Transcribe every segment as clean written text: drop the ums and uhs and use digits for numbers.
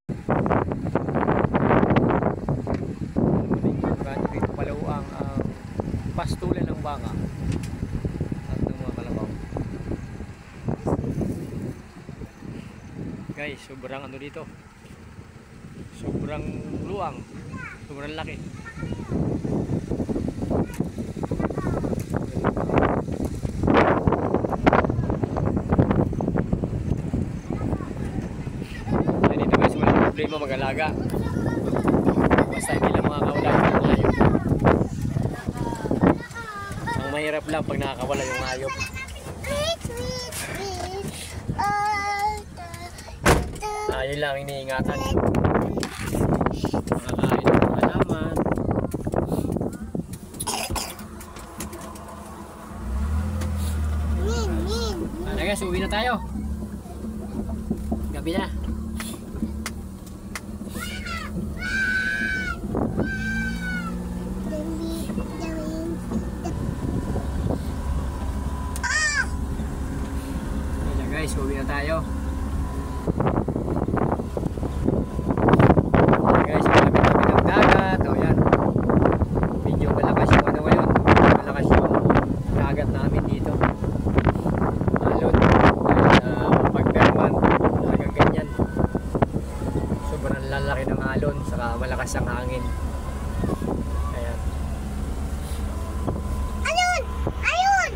Dito palaw ang pastulan ng baka at ng mga kalabaw. Guys, sobrang ano dito, sobrang luang, sobrang laki. Dito guys, walang problema mag-alaga, basta hindi lang mga kawalan yung hayop. Ang mahirap lang pag nakakawala yung hayop. Yun lang iniingatan. Makakain ng halaman. Ano guys, uwi na tayo. Gabi na. Ayan guys, uwi na tayo. Lalaki ng alon, saka malakas ang hangin. Ayan. Alon! Alon!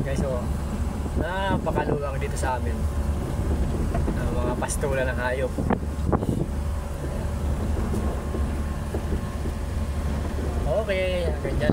Guys, so napakaluwang dito sa amin. Mga pastulan ng hayop. Okay, ganyan